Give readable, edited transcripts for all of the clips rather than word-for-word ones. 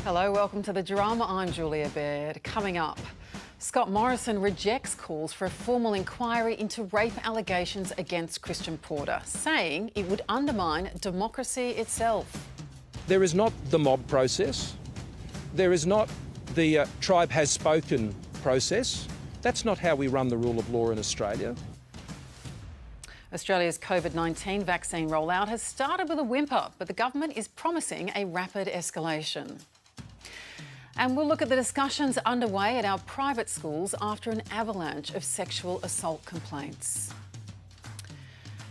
Hello, welcome to The Drama. I'm Julia Baird. Coming up, Scott Morrison rejects calls for a formal inquiry into rape allegations against Christian Porter, saying it would undermine democracy itself. There is not the mob process. There is not the tribe has spoken process. That's not how we run the rule of law in Australia. Australia's COVID-19 vaccine rollout has started with a whimper, but the government is promising a rapid escalation. And we'll look at the discussions underway at our private schools after an avalanche of sexual assault complaints.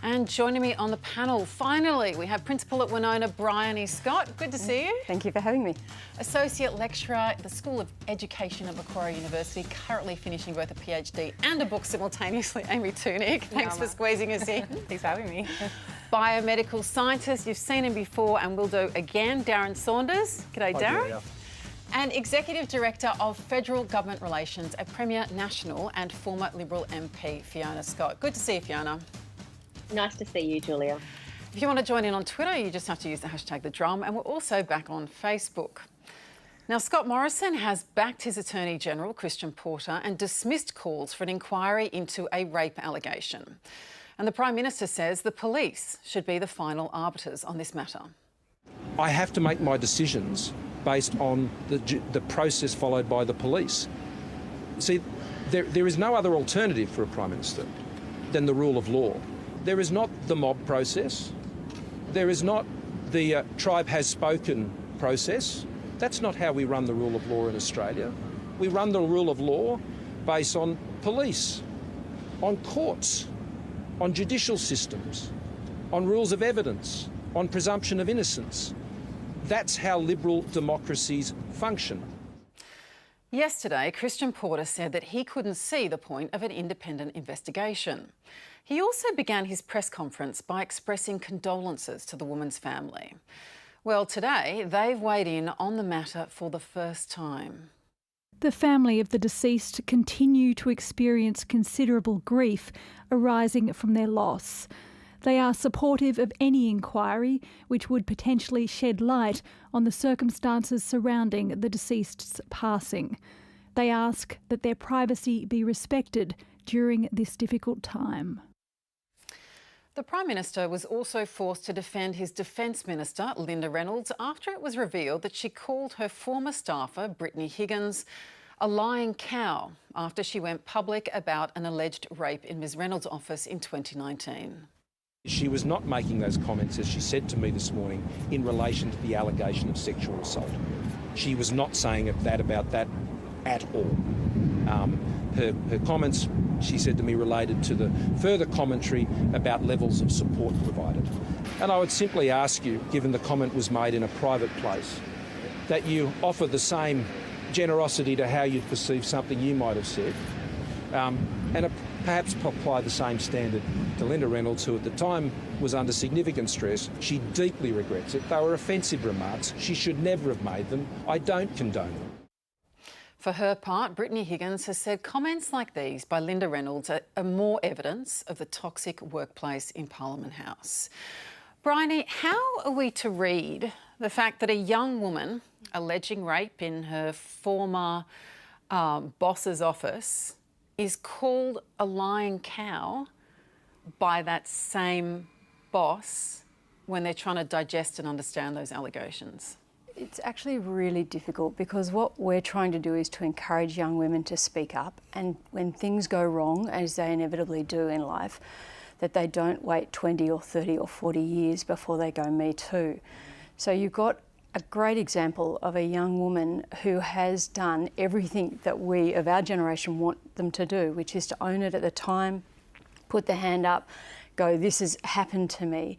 And joining me on the panel, finally, we have Principal at Winona, Bryony Scott. Good to see you. Thank you for having me. Associate Lecturer at the School of Education at Macquarie University, currently finishing both a PhD and a book simultaneously, Amy Tunick. Thanks for squeezing us in. Thanks for having me. Biomedical scientist, you've seen him before and we'll do again, Darren Saunders. G'day, Darren. And Executive Director of Federal Government Relations at Premier National and former Liberal MP Fiona Scott. Good to see you, Fiona. Nice to see you, Julia. If you want to join in on Twitter, you just have to use the hashtag The Drama, and we're also back on Facebook. Now, Scott Morrison has backed his Attorney General, Christian Porter, and dismissed calls for an inquiry into a rape allegation. And the Prime Minister says the police should be the final arbiters on this matter. I have to make my decisions based on the process followed by the police. See, there is no other alternative for a Prime Minister than the rule of law. There is not the mob process. There is not the tribe has spoken process. That's not how we run the rule of law in Australia. We run the rule of law based on police, on courts, on judicial systems, on rules of evidence, on presumption of innocence. That's how liberal democracies function. Yesterday, Christian Porter said that he couldn't see the point of an independent investigation. He also began his press conference by expressing condolences to the woman's family. Well, today, they've weighed in on the matter for the first time. The family of the deceased continue to experience considerable grief arising from their loss. They are supportive of any inquiry which would potentially shed light on the circumstances surrounding the deceased's passing. They ask that their privacy be respected during this difficult time. The Prime Minister was also forced to defend his Defence Minister, Linda Reynolds, after it was revealed that she called her former staffer, Brittany Higgins, a lying cow after she went public about an alleged rape in Ms Reynolds' office in 2019. She was not making those comments, as she said to me this morning, in relation to the allegation of sexual assault. She was not saying that about that at all. Her comments, she said to me, related to the further commentary about levels of support provided. And I would simply ask you, given the comment was made in a private place, that you offer the same generosity to how you'd perceive something you might have said, and perhaps apply the same standard to Linda Reynolds, who at the time was under significant stress. She deeply regrets it. They were offensive remarks. She should never have made them. I don't condone them. For her part, Brittany Higgins has said comments like these by Linda Reynolds are more evidence of the toxic workplace in Parliament House. Bryony, how are we to read the fact that a young woman alleging rape in her former boss's office is called a lying cow by that same boss when they're trying to digest and understand those allegations? It's actually really difficult because what we're trying to do is to encourage young women to speak up, and when things go wrong, as they inevitably do in life, that they don't wait 20 or 30 or 40 years before they go me too. So you've got a great example of a young woman who has done everything that we of our generation want them to do, which is to own it at the time, put the hand up, go, this has happened to me.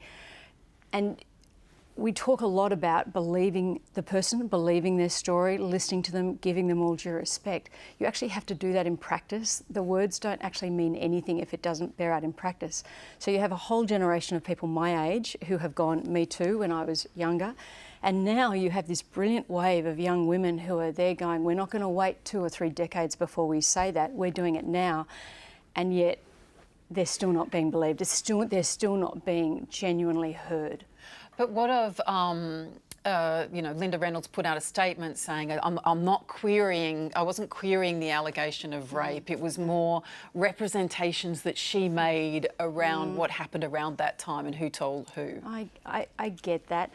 And we talk a lot about believing the person, believing their story, listening to them, giving them all due respect. You actually have to do that in practice. The words don't actually mean anything if it doesn't bear out in practice. So you have a whole generation of people my age who have gone me too when I was younger. And now you have this brilliant wave of young women who are there going, we're not going to wait 2 or 3 decades before we say that, we're doing it now. And yet they're still not being believed. They're still not being genuinely heard. But what of Linda Reynolds put out a statement saying, I'm not querying, I wasn't querying the allegation of rape. It was more representations that she made around what happened around that time and who told who. I get that.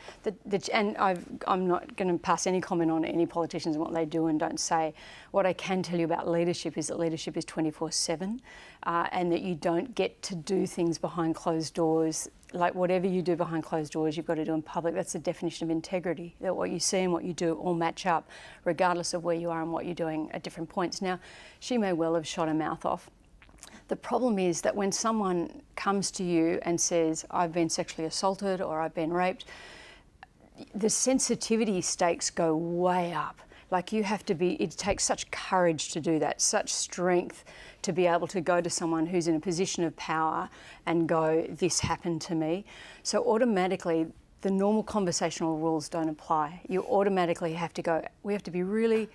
And I'm not going to pass any comment on any politicians and what they do and don't say. What I can tell you about leadership is that leadership is 24/7 and that you don't get to do things behind closed doors. Like whatever you do behind closed doors, you've got to do in public. That's the definition of integrity, that what you see and what you do all match up, regardless of where you are and what you're doing at different points. Now, she may well have shot her mouth off. The problem is that when someone comes to you and says, I've been sexually assaulted or I've been raped, the sensitivity stakes go way up. Like you have to be, it takes such courage to do that, such strength to be able to go to someone who's in a position of power and go, this happened to me. So automatically, the normal conversational rules don't apply. You automatically have to go, we have to be really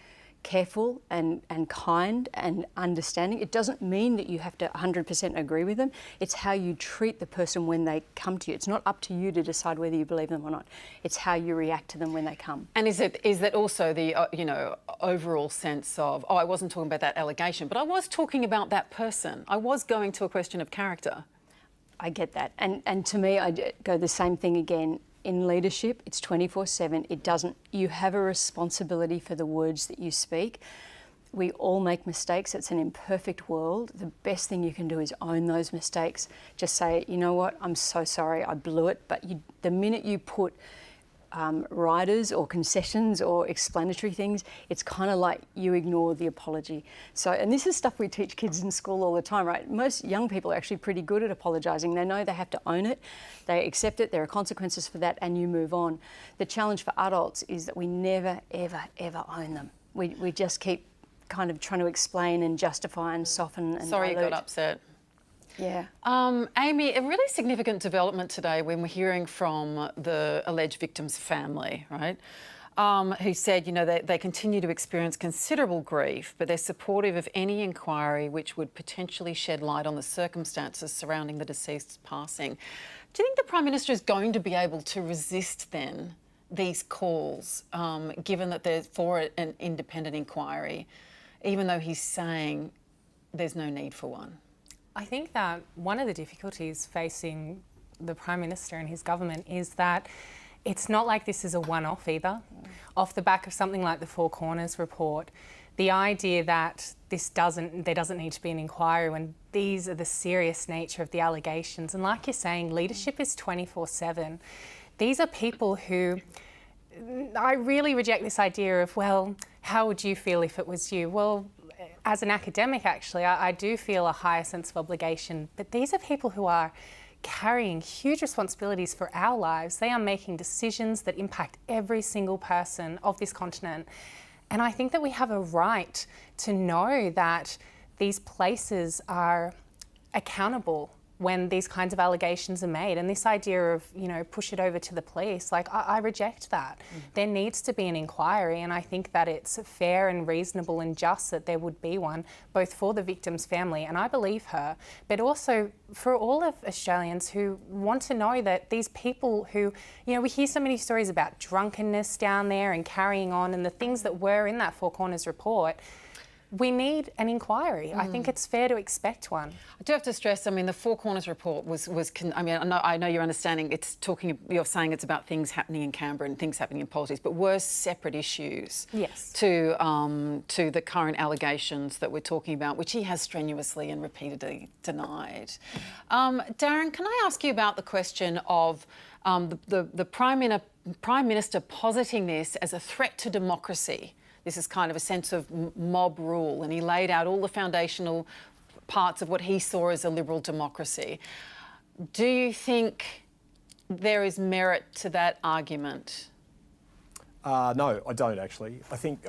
careful and kind and understanding. It doesn't mean that you have to 100% agree with them. It's how you treat the person when they come to you. It's not up to you to decide whether you believe them or not. It's how you react to them when they come. And is that also the overall sense of, I wasn't talking about that allegation, but I was talking about that person. I was going to a question of character. I get that. And to me, I go the same thing again. In leadership, it's 24/7. It doesn't. You have a responsibility for the words that you speak. We all make mistakes. It's an imperfect world. The best thing you can do is own those mistakes. Just say, you know what, I'm so sorry, I blew it. But the minute you put riders or concessions or explanatory things, it's kind of like you ignore the apology. So, and this is stuff we teach kids in school all the time, right? Most young people are actually pretty good at apologising. They know they have to own it, they accept it, there are consequences for that, and you move on. The challenge for adults is that we never, ever, ever own them. We just keep kind of trying to explain and justify and soften and Sorry dilute. you got upset. Yeah. Amy, a really significant development today when we're hearing from the alleged victim's family, right, who said, they continue to experience considerable grief, but they're supportive of any inquiry which would potentially shed light on the circumstances surrounding the deceased's passing. Do you think the Prime Minister is going to be able to resist then these calls, given that they're for an independent inquiry, even though he's saying there's no need for one? I think that one of the difficulties facing the Prime Minister and his government is that it's not like this is a one-off either. Off the back of something like the Four Corners report, the idea that there doesn't need to be an inquiry when these are the serious nature of the allegations. And like you're saying, leadership is 24/7. These are people who, I really reject this idea of, well, how would you feel if it was you? Well, as an academic, actually, I do feel a higher sense of obligation. But these are people who are carrying huge responsibilities for our lives. They are making decisions that impact every single person of this continent. And I think that we have a right to know that these places are accountable when these kinds of allegations are made. And this idea of, push it over to the police, I reject that. There needs to be an inquiry, and I think that it's fair and reasonable and just that there would be one, both for the victim's family, and I believe her, but also for all of Australians who want to know that these people who, we hear so many stories about drunkenness down there and carrying on and the things that were in that Four Corners report. We need an inquiry. I think it's fair to expect one. I do have to stress, the Four Corners report I know you're understanding, you're saying it's about things happening in Canberra and things happening in politics, but were separate issues Yes. to the current allegations that we're talking about, which he has strenuously and repeatedly denied. Darren, can I ask you about the question of the Prime Minister positing this as a threat to democracy? This is kind of a sense of mob rule, and he laid out all the foundational parts of what he saw as a liberal democracy. Do you think there is merit to that argument? No, I don't actually. I think,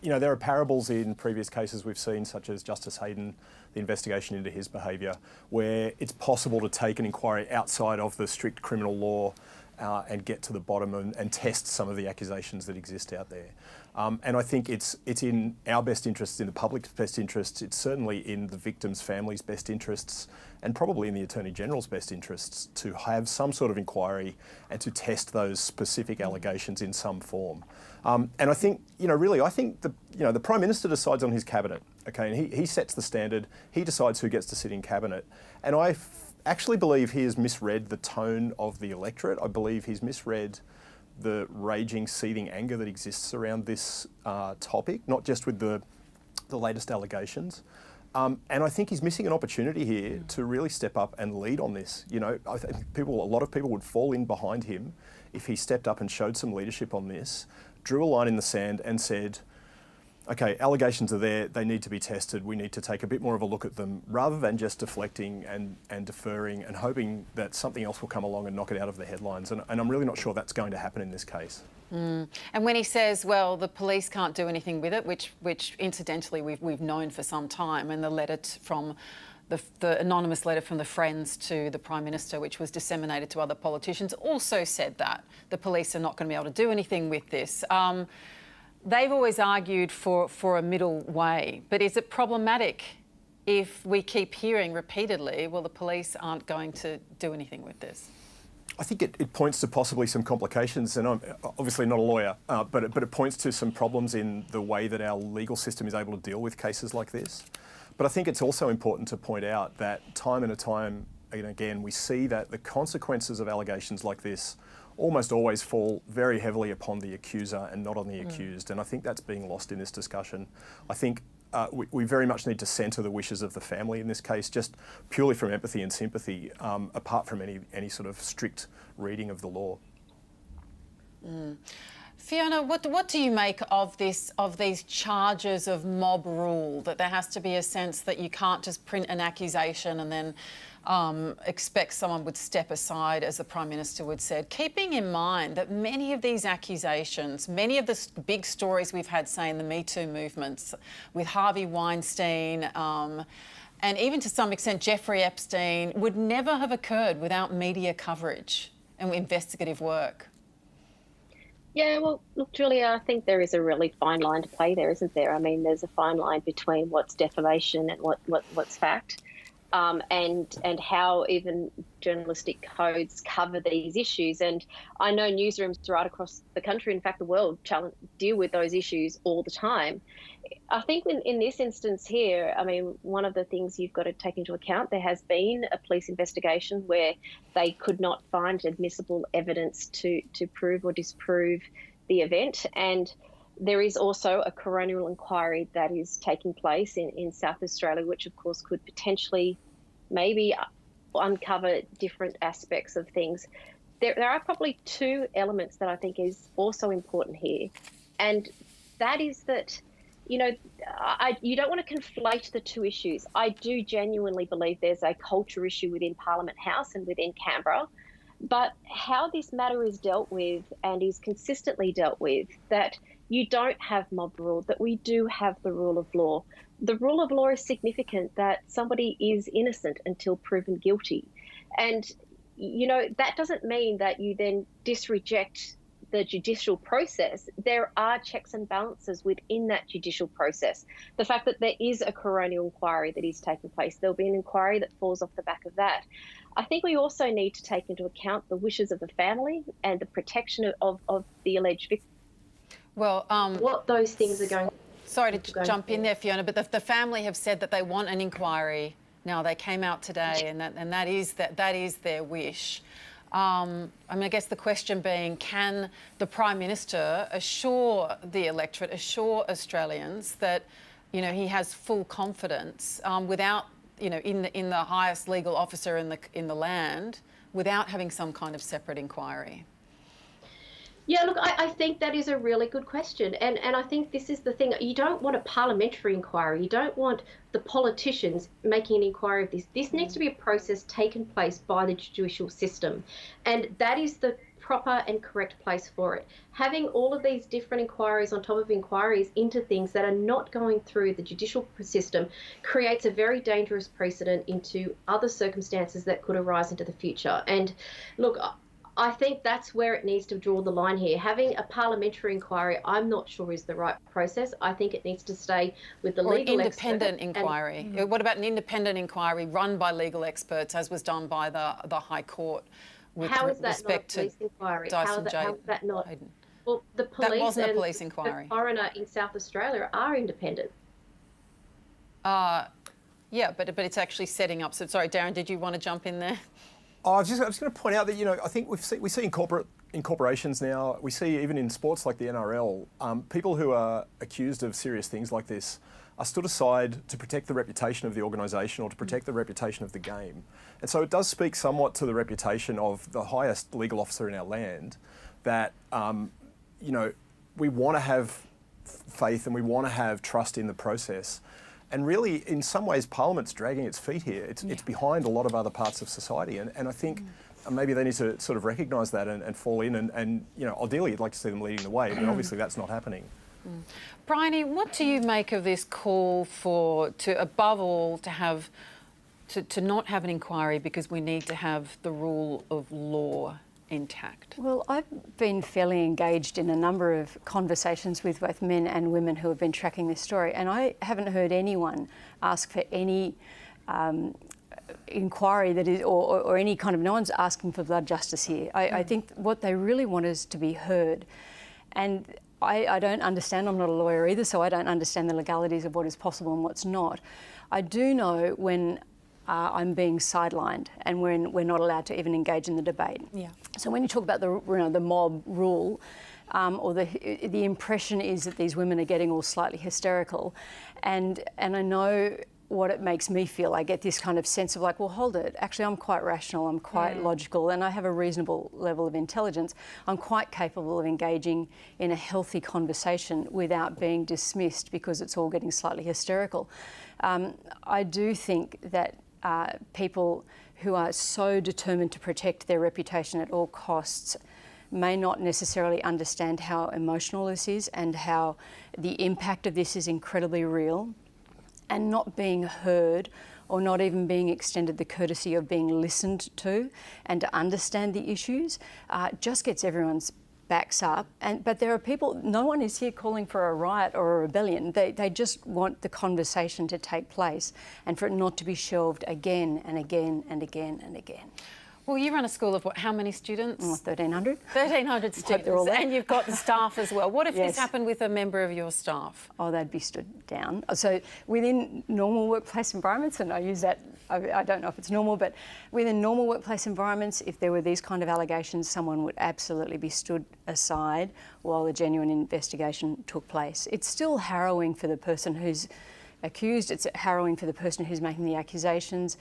there are parables in previous cases we've seen, such as Justice Hayden, the investigation into his behaviour, where it's possible to take an inquiry outside of the strict criminal law and get to the bottom and test some of the accusations that exist out there. And I think it's in our best interests, in the public's best interests, it's certainly in the victims' families' best interests, and probably in the Attorney General's best interests to have some sort of inquiry and to test those specific allegations in some form. And I think, really, I think the Prime Minister decides on his cabinet, okay, and he sets the standard, he decides who gets to sit in cabinet. And I actually believe he has misread the tone of the electorate. I believe he's misread the raging, seething anger that exists around this topic, not just with the latest allegations. And I think he's missing an opportunity here to really step up and lead on this. I think a lot of people would fall in behind him if he stepped up and showed some leadership on this, drew a line in the sand and said, okay, allegations are there, they need to be tested, we need to take a bit more of a look at them, rather than just deflecting and deferring and hoping that something else will come along and knock it out of the headlines. And I'm really not sure that's going to happen in this case. And when he says, well, the police can't do anything with it, which incidentally we've known for some time, and the letter from the anonymous letter from the Friends to the Prime Minister, which was disseminated to other politicians, also said that the police are not going to be able to do anything with this. They've always argued for a middle way, but is it problematic if we keep hearing repeatedly, well, the police aren't going to do anything with this? I think it points to possibly some complications, and I'm obviously not a lawyer, but it points to some problems in the way that our legal system is able to deal with cases like this. But I think it's also important to point out that time and time again, we see that the consequences of allegations like this almost always fall very heavily upon the accuser and not on the accused. And I think that's being lost in this discussion. I think we very much need to centre the wishes of the family in this case, just purely from empathy and sympathy, apart from any sort of strict reading of the law. Fiona, what do you make of these charges of mob rule, that there has to be a sense that you can't just print an accusation and then expect someone would step aside, as the Prime Minister would said, keeping in mind that many of these accusations, many of the big stories we've had, say, in the Me Too movements with Harvey Weinstein, and even to some extent Jeffrey Epstein, would never have occurred without media coverage and investigative work. Yeah, well, look, Julia, I think there is a really fine line to play there, isn't there? I mean, there's a fine line between what's defamation and what's fact. And how even journalistic codes cover these issues. And I know newsrooms right across the country, in fact the world, deal with those issues all the time. I think in this instance here, I mean, one of the things you've got to take into account, there has been a police investigation where they could not find admissible evidence to prove or disprove the event. And there is also a coronial inquiry that is taking place in South Australia, which of course could potentially maybe uncover different aspects of things. There are probably two elements that I think is also important here. And that is that, you don't want to conflate the two issues. I do genuinely believe there's a culture issue within Parliament House and within Canberra. But how this matter is dealt with and is consistently dealt with, that you don't have mob rule, that we do have the rule of law. The rule of law is significant, that somebody is innocent until proven guilty. And, that doesn't mean that you then disreject the judicial process. There are checks and balances within that judicial process. The fact that there is a coronial inquiry that is taking place, there'll be an inquiry that falls off the back of that. I think we also need to take into account the wishes of the family and the protection of the alleged victim. Well, what those things are going. Sorry to jump in there, Fiona, but the family have said that they want an inquiry. Now they came out today, and that is their wish. I guess the question being, can the Prime Minister assure the electorate, assure Australians that, he has full confidence without, in the highest legal officer in the land, without having some kind of separate inquiry? Yeah, look, I think that is a really good question. And I think this is the thing. You don't want a parliamentary inquiry. You don't want the politicians making an inquiry of this. This needs to be a process taken place by the judicial system. And that is the proper and correct place for it. Having all of these different inquiries on top of inquiries into things that are not going through the judicial system creates a very dangerous precedent into other circumstances that could arise into the future. And look, I think that's where it needs to draw the line here. Having a parliamentary inquiry, I'm not sure is the right process. I think it needs to stay with the Or an legal independent expert inquiry. What about an independent inquiry run by legal experts, as was done by the High Court with How is that respect not a police to inquiry? Dyson How is that not? Hayden? Well, the police That wasn't a and police inquiry. the coroner in South Australia are independent. Yeah, but it's actually setting up. So sorry, Darren, did you want to jump in there? I was just going to point out that, you know, I think we see in corporations now, we see even in sports like the NRL, people who are accused of serious things like this are stood aside to protect the reputation of the organisation or to protect the reputation of the game. And so it does speak somewhat to the reputation of the highest legal officer in our land that, you know, we want to have faith and we want to have trust in the process. And really, in some ways, Parliament's dragging its feet here. It's behind a lot of other parts of society. And I think maybe they need to sort of recognise that and fall in. And, you know, ideally, you'd like to see them leading the way, but obviously that's not happening. Bryony, what do you make of this call above all, to not have an inquiry because we need to have the rule of law intact? Well, I've been fairly engaged in a number of conversations with both men and women who have been tracking this story, and I haven't heard anyone ask for any inquiry that is, or any kind of, no one's asking for blood justice here. I think what they really want is to be heard. And I don't understand, I'm not a lawyer either, so I don't understand the legalities of what is possible and what's not. I do know when I'm being sidelined and when we're not allowed to even engage in the debate. Yeah. So when you talk about the mob rule, or the impression is that these women are getting all slightly hysterical, and I know what it makes me feel. I get this kind of sense of like, well, hold it. Actually, I'm quite rational. I'm quite logical, and I have a reasonable level of intelligence. I'm quite capable of engaging in a healthy conversation without being dismissed because it's all getting slightly hysterical. I do think that people who are so determined to protect their reputation at all costs may not necessarily understand how emotional this is and how the impact of this is incredibly real, and not being heard or not even being extended the courtesy of being listened to and to understand the issues just gets everyone's backs up. But there are people, no one is here calling for a riot or a rebellion. They just want the conversation to take place and for it not to be shelved again and again and again and again. Well, you run a school of how many students? 1,300. 1,300 students, they're all there. and you've got the staff as well. What if Yes. this happened with a member of your staff? Oh, they'd be stood down. So within normal workplace environments, and I use that, I don't know if it's normal, but within normal workplace environments, if there were these kind of allegations, someone would absolutely be stood aside while a genuine investigation took place. It's still harrowing for the person who's accused, it's harrowing for the person who's making the accusations.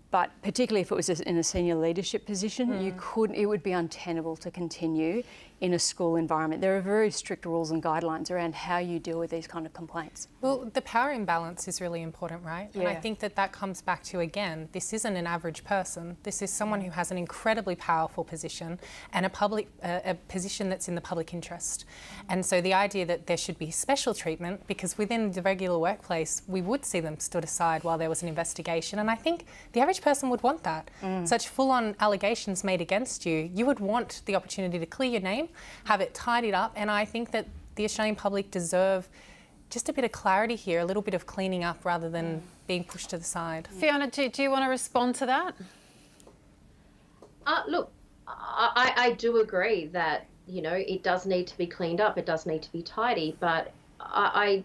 But particularly if it was in a senior leadership position, it would be untenable to continue in a school environment. There are very strict rules and guidelines around how you deal with these kind of complaints. Well, the power imbalance is really important, right? Yeah. And I think that comes back to, again, this isn't an average person. This is someone who has an incredibly powerful position and a position that's in the public interest. And so the idea that there should be special treatment, because within the regular workplace, we would see them stood aside while there was an investigation. And I think the average person would want that. Such full-on allegations made against you, you would want the opportunity to clear your name, have it tidied up, and I think that the Australian public deserve just a bit of clarity here, a little bit of cleaning up rather than being pushed to the side. Fiona, do you want to respond to that? Look, I do agree that, you know, it does need to be cleaned up, it does need to be tidy, but I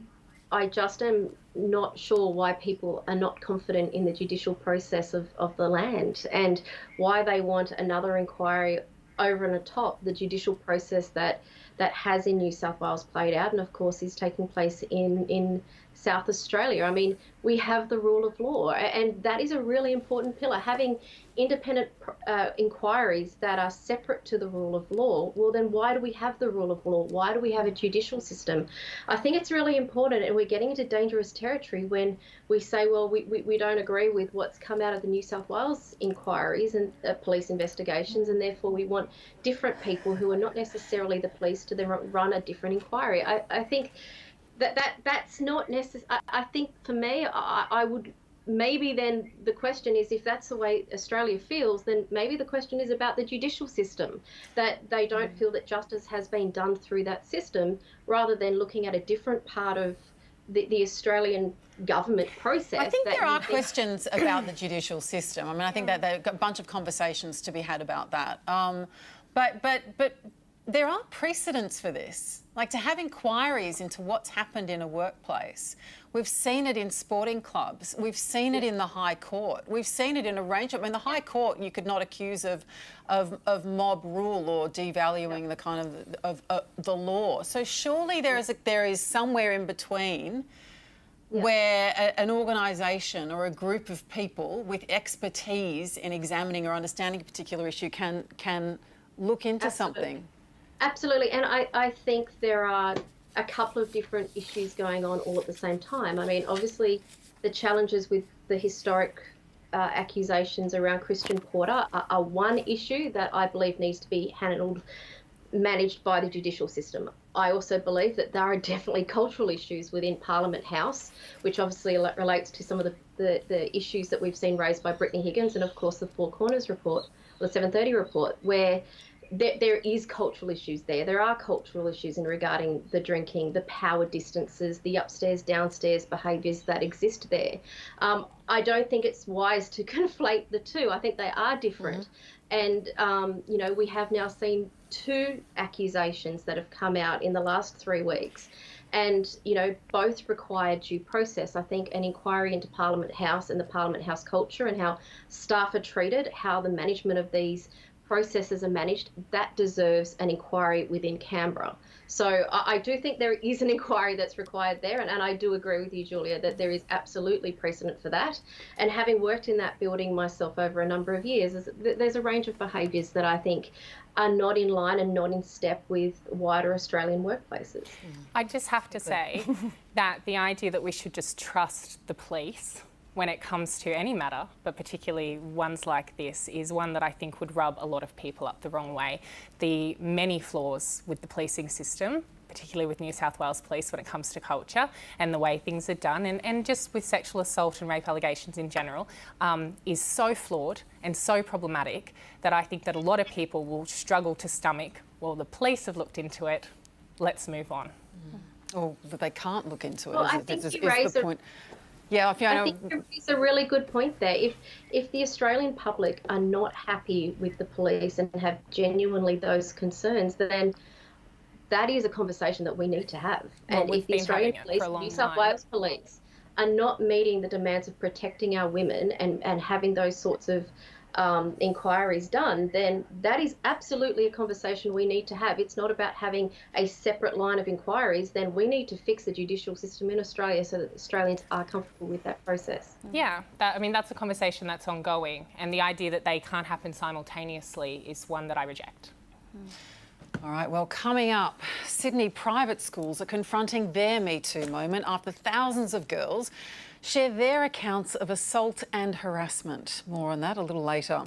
just am not sure why people are not confident in the judicial process of the land, and why they want another inquiry over and atop the judicial process that has in New South Wales played out, and of course is taking place in South Australia. I mean, we have the rule of law, and that is a really important pillar. Having independent inquiries that are separate to the rule of law, well then why do we have the rule of law? Why do we have a judicial system? I think it's really important, and we're getting into dangerous territory when we say, well, we don't agree with what's come out of the New South Wales inquiries and police investigations, and therefore we want different people who are not necessarily the police to then run a different inquiry. I think that's not necessary. I think for me, I would maybe then the question is, if that's the way Australia feels, then maybe the question is about the judicial system, that they don't feel that justice has been done through that system, rather than looking at a different part of the Australian government process. I think there are questions about the judicial system. I mean, I think that there are a bunch of conversations to be had about that. But there are precedents for this, like to have inquiries into what's happened in a workplace. We've seen it in sporting clubs. We've seen it in the High Court. We've seen it in a range of... I mean, the High Court you could not accuse of mob rule or devaluing the kind of the law. So surely there is somewhere in between where an organisation or a group of people with expertise in examining or understanding a particular issue can look into something. Absolutely, and I think there are a couple of different issues going on all at the same time. I mean, obviously, the challenges with the historic accusations around Christian Porter are one issue that I believe needs to be managed by the judicial system. I also believe that there are definitely cultural issues within Parliament House, which obviously relates to some of the issues that we've seen raised by Brittany Higgins and, of course, the Four Corners report, or the 7:30 report, where there is cultural issues there. There are cultural issues regarding the drinking, the power distances, the upstairs, downstairs behaviours that exist there. I don't think it's wise to conflate the two. I think they are different. And, you know, we have now seen 2 accusations that have come out in the last 3 weeks. And, you know, both require due process. I think an inquiry into Parliament House and the Parliament House culture and how staff are treated, how the management of these processes are managed, that deserves an inquiry within Canberra. So I do think there is an inquiry that's required there, and I do agree with you, Julia, that there is absolutely precedent for that. And having worked in that building myself over a number of years, there's a range of behaviours that I think are not in line and not in step with wider Australian workplaces. I just have to say that the idea that we should just trust the police when it comes to any matter, but particularly ones like this, is one that I think would rub a lot of people up the wrong way. The many flaws with the policing system, particularly with New South Wales Police when it comes to culture and the way things are done, and just with sexual assault and rape allegations in general, is so flawed and so problematic that I think that a lot of people will struggle to stomach, well, the police have looked into it, let's move on. Or that they can't look into it. Well, I think you raise the point. Yeah, Fiona. I think it's a really good point there. If the Australian public are not happy with the police and have genuinely those concerns, then that is a conversation that we need to have. Well, and if the Australian police, New South Wales police, are not meeting the demands of protecting our women and having those sorts of inquiries done, then that is absolutely a conversation we need to have. It's not about having a separate line of inquiries. Then we need to fix the judicial system in Australia so that Australians are comfortable with that process. Yeah, that's a conversation that's ongoing, and the idea that they can't happen simultaneously is one that I reject. All right, well, coming up, Sydney private schools are confronting their Me Too moment after thousands of girls share their accounts of assault and harassment. More on that a little later.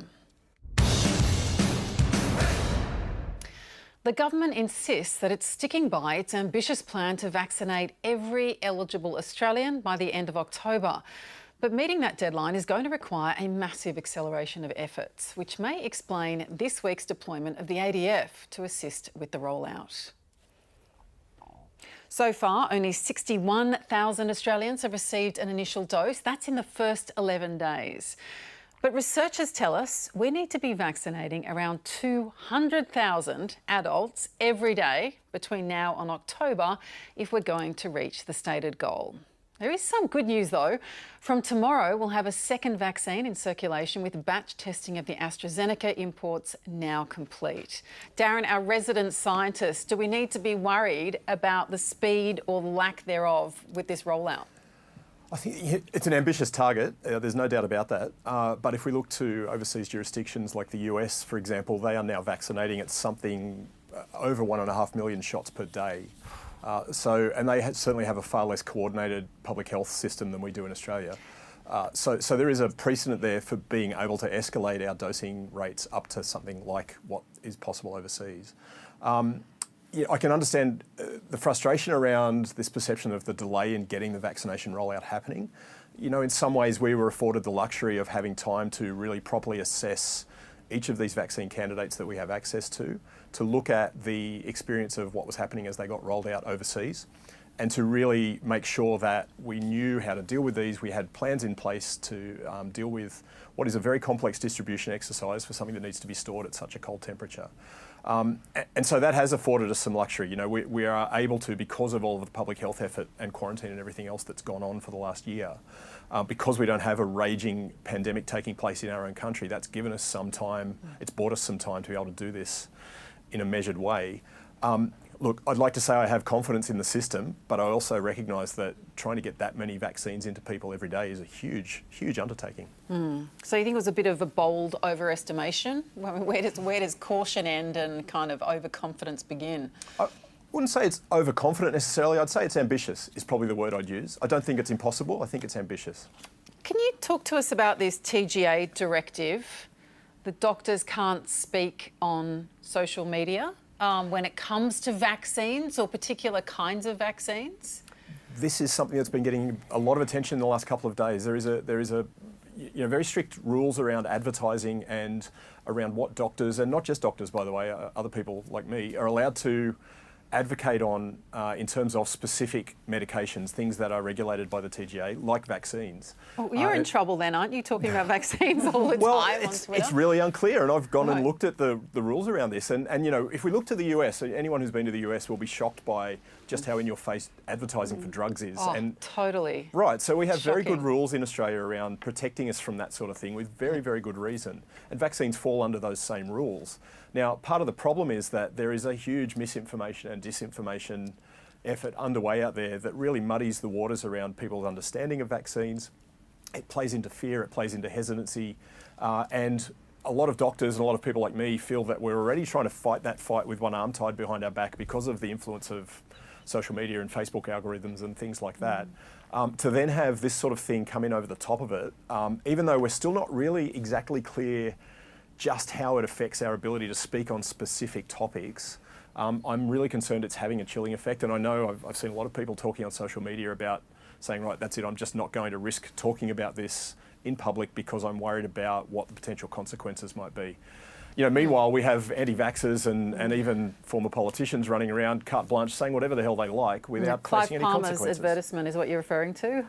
The government insists that it's sticking by its ambitious plan to vaccinate every eligible Australian by the end of October. But meeting that deadline is going to require a massive acceleration of efforts, which may explain this week's deployment of the ADF to assist with the rollout. So far, only 61,000 Australians have received an initial dose. That's in the first 11 days. But researchers tell us we need to be vaccinating around 200,000 adults every day between now and October if we're going to reach the stated goal. There is some good news though. From tomorrow, we'll have a second vaccine in circulation with batch testing of the AstraZeneca imports now complete. Darren, our resident scientist, do we need to be worried about the speed or lack thereof with this rollout? I think it's an ambitious target, there's no doubt about that. But if we look to overseas jurisdictions like the US, for example, they are now vaccinating at something over 1.5 million shots per day. And they certainly have a far less coordinated public health system than we do in Australia. So there is a precedent there for being able to escalate our dosing rates up to something like what is possible overseas. I can understand the frustration around this perception of the delay in getting the vaccination rollout happening, you know, in some ways we were afforded the luxury of having time to really properly assess each of these vaccine candidates that we have access to look at the experience of what was happening as they got rolled out overseas, and to really make sure that we knew how to deal with these. We had plans in place to deal with what is a very complex distribution exercise for something that needs to be stored at such a cold temperature. And so that has afforded us some luxury. You know, we are able to, because of all of the public health effort and quarantine and everything else that's gone on for the last year, because we don't have a raging pandemic taking place in our own country, that's given us some time, it's bought us some time to be able to do this in a measured way. Look, I'd like to say I have confidence in the system, but I also recognise that trying to get that many vaccines into people every day is a huge, huge undertaking. So you think it was a bit of a bold overestimation? Where does caution end and kind of overconfidence begin? I wouldn't say it's overconfident necessarily. I'd say it's ambitious is probably the word I'd use. I don't think it's impossible. I think it's ambitious. Can you talk to us about this TGA directive? The doctors can't speak on social media when it comes to vaccines or particular kinds of vaccines? This is something that's been getting a lot of attention in the last couple of days. There is a very strict rules around advertising and around what doctors, and not just doctors by the way, other people like me, are allowed to advocate on in terms of specific medications, things that are regulated by the TGA, like vaccines. Oh, you're in trouble then, aren't you, talking about vaccines all the time on Twitter? It's really unclear, and I've gone and looked at the rules around this. And you know, if we look to the US, anyone who's been to the US will be shocked by just how in-your-face advertising for drugs is. Oh, totally. Right, so we have very good rules in Australia around protecting us from that sort of thing with very, very good reason. And vaccines fall under those same rules. Now, part of the problem is that there is a huge misinformation and disinformation effort underway out there that really muddies the waters around people's understanding of vaccines. It plays into fear, it plays into hesitancy, and a lot of doctors and a lot of people like me feel that we're already trying to fight that fight with one arm tied behind our back because of the influence of social media and Facebook algorithms and things like that. To then have this sort of thing come in over the top of it, even though we're still not really exactly clear just how it affects our ability to speak on specific topics, I'm really concerned it's having a chilling effect. And I know I've seen a lot of people talking on social media about saying, right, that's it, I'm just not going to risk talking about this in public because I'm worried about what the potential consequences might be. You know, meanwhile, we have anti-vaxxers and even former politicians running around carte blanche saying whatever the hell they like without facing any consequences. Clive Palmer's advertisement is what you're referring to?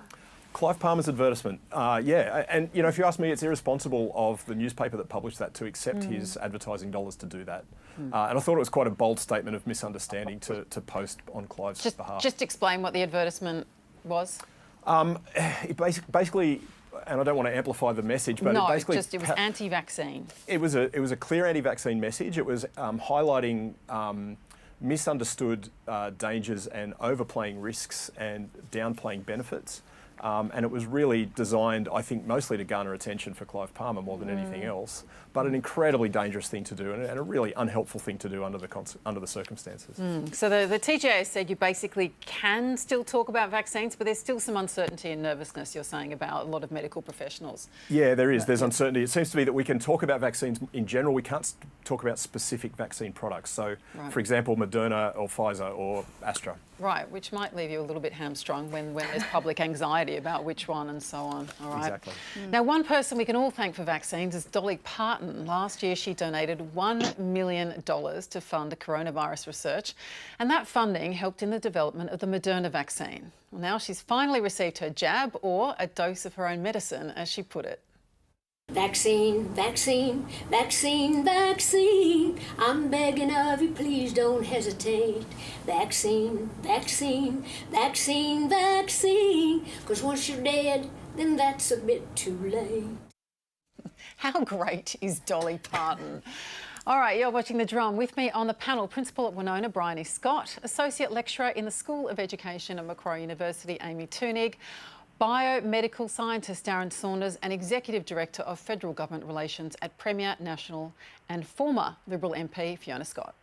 Clive Palmer's advertisement, yeah. And, you know, if you ask me, it's irresponsible of the newspaper that published that to accept his advertising dollars to do that. And I thought it was quite a bold statement of misunderstanding to post on Clive's behalf. Just explain what the advertisement was. It basically, and I don't want to amplify the message, but no, it was anti-vaccine. It was a clear anti-vaccine message. It was highlighting misunderstood dangers and overplaying risks and downplaying benefits. And it was really designed, I think, mostly to garner attention for Clive Palmer more than anything else, but an incredibly dangerous thing to do and a really unhelpful thing to do under the circumstances. So the TGA said you basically can still talk about vaccines, but there's still some uncertainty and nervousness, you're saying, about a lot of medical professionals. Yeah, there is. There's uncertainty. It seems to be that we can talk about vaccines in general. We can't talk about specific vaccine products. So, for example, Moderna or Pfizer or Astra. Right, which might leave you a little bit hamstrung when there's public anxiety about which one and so on. All right. Exactly. Now, one person we can all thank for vaccines is Dolly Parton. Last year, she donated $1 million to fund coronavirus research, and that funding helped in the development of the Moderna vaccine. Well, now she's finally received her jab, or a dose of her own medicine, as she put it. Vaccine, vaccine, vaccine, vaccine. I'm begging of you, please don't hesitate. Vaccine, vaccine, vaccine, vaccine. 'Cause once you're dead, then that's a bit too late. How great is Dolly Parton? All right, you're watching The Drum. With me on the panel, Principal at Winona, Bryony Scott, Associate Lecturer in the School of Education at Macquarie University, Amy Tunig, Biomedical Scientist Darren Saunders, and Executive Director of Federal Government Relations at Premier National, and former Liberal MP Fiona Scott.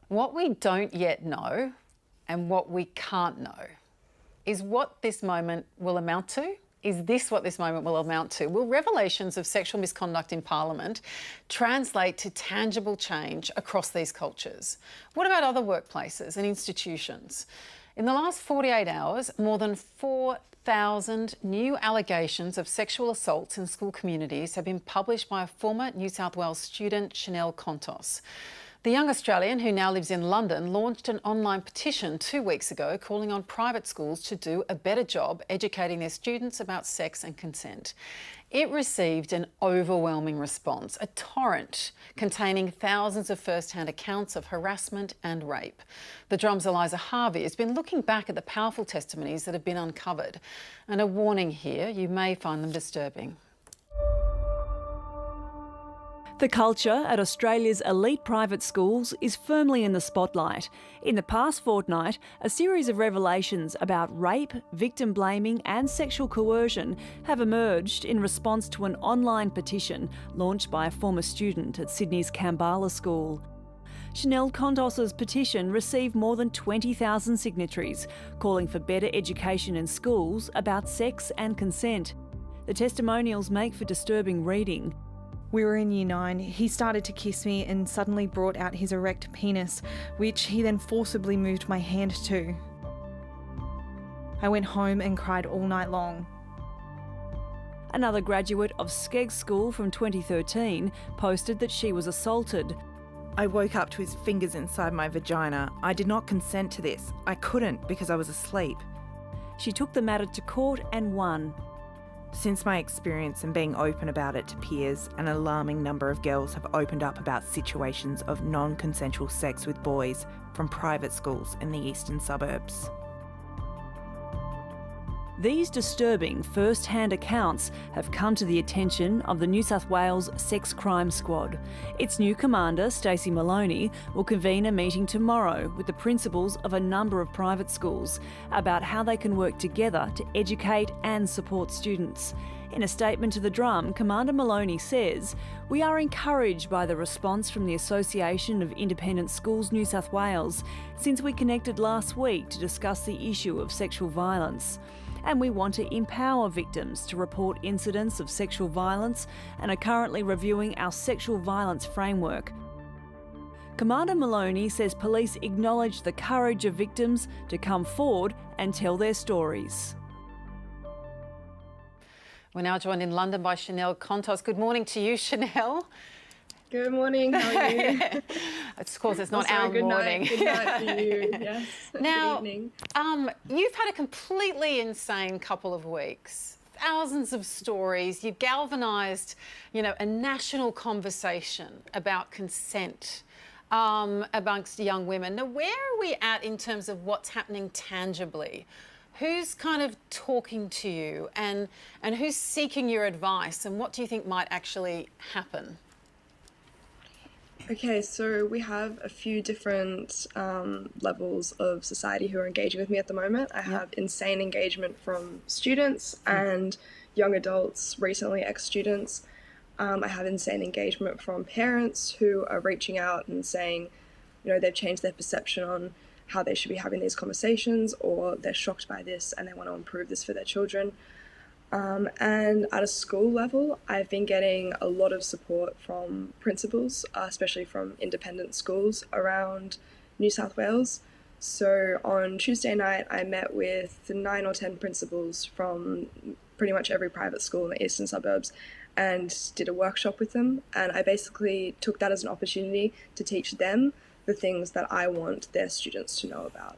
What we don't yet know and what we can't know is what this moment will amount to Is this what this moment will amount to? Will revelations of sexual misconduct in Parliament translate to tangible change across these cultures? What about other workplaces and institutions? In the last 48 hours, more than 4,000 new allegations of sexual assaults in school communities have been published by a former New South Wales student, Chanel Contos. The young Australian, who now lives in London, launched an online petition 2 weeks ago calling on private schools to do a better job educating their students about sex and consent. It received an overwhelming response, a torrent containing thousands of first-hand accounts of harassment and rape. The Drum's Eliza Harvey has been looking back at the powerful testimonies that have been uncovered. And a warning here, you may find them disturbing. The culture at Australia's elite private schools is firmly in the spotlight. In the past fortnight, a series of revelations about rape, victim blaming and sexual coercion have emerged in response to an online petition launched by a former student at Sydney's Kambala School. Chanel Contos's petition received more than 20,000 signatories, calling for better education in schools about sex and consent. The testimonials make for disturbing reading. We were in Year 9. He started to kiss me and suddenly brought out his erect penis, which he then forcibly moved my hand to. I went home and cried all night long. Another graduate of Skeggs School from 2013 posted that she was assaulted. I woke up to his fingers inside my vagina. I did not consent to this. I couldn't because I was asleep. She took the matter to court and won. Since my experience and being open about it to peers, an alarming number of girls have opened up about situations of non-consensual sex with boys from private schools in the eastern suburbs. These disturbing first-hand accounts have come to the attention of the New South Wales Sex Crime Squad. Its new commander, Stacey Maloney, will convene a meeting tomorrow with the principals of a number of private schools about how they can work together to educate and support students. In a statement to The Drum, Commander Maloney says, "We are encouraged by the response from the Association of Independent Schools New South Wales since we connected last week to discuss the issue of sexual violence. And we want to empower victims to report incidents of sexual violence and are currently reviewing our sexual violence framework." Commander Maloney says police acknowledge the courage of victims to come forward and tell their stories. We're now joined in London by Chanel Contos. Good morning to you, Chanel. Good morning, how are you? Of course, it's not our good morning. Good night to you, yes. Now, good evening. You've had a completely insane couple of weeks. Thousands of stories. You've galvanised, a national conversation about consent amongst young women. Now, where are we at in terms of what's happening tangibly? Who's kind of talking to you and who's seeking your advice, and what do you think might actually happen? Okay, so we have a few different levels of society who are engaging with me at the moment. I have insane engagement from students and young adults, recently ex-students. I have insane engagement from parents who are reaching out and saying, they've changed their perception on how they should be having these conversations, or they're shocked by this and they want to improve this for their children. And at a school level, I've been getting a lot of support from principals, especially from independent schools around New South Wales. So on Tuesday night, I met with 9 or 10 principals from pretty much every private school in the eastern suburbs and did a workshop with them. And I basically took that as an opportunity to teach them the things that I want their students to know about.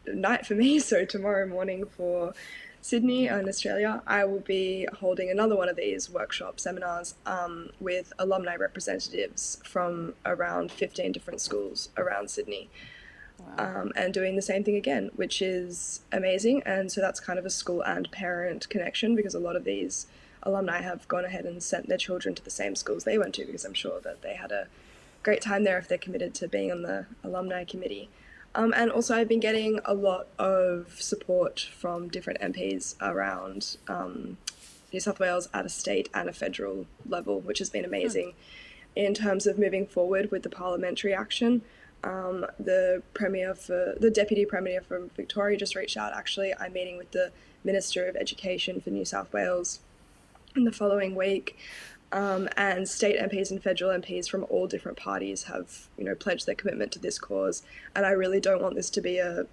Tonight for me, so tomorrow morning for Sydney in Australia, I will be holding another one of these workshop seminars with alumni representatives from around 15 different schools around Sydney. Wow. And doing the same thing again, which is amazing. And so that's kind of a school and parent connection, because a lot of these alumni have gone ahead and sent their children to the same schools they went to, because I'm sure that they had a great time there if they're committed to being on the alumni committee. And also I've been getting a lot of support from different MPs around New South Wales at a state and a federal level, which has been amazing in terms of moving forward with the parliamentary action. The deputy premier from Victoria just reached out. Actually, I'm meeting with the Minister of Education for New South Wales in the following week. And state MPs and federal MPs from all different parties have, pledged their commitment to this cause. And I really don't want this to be a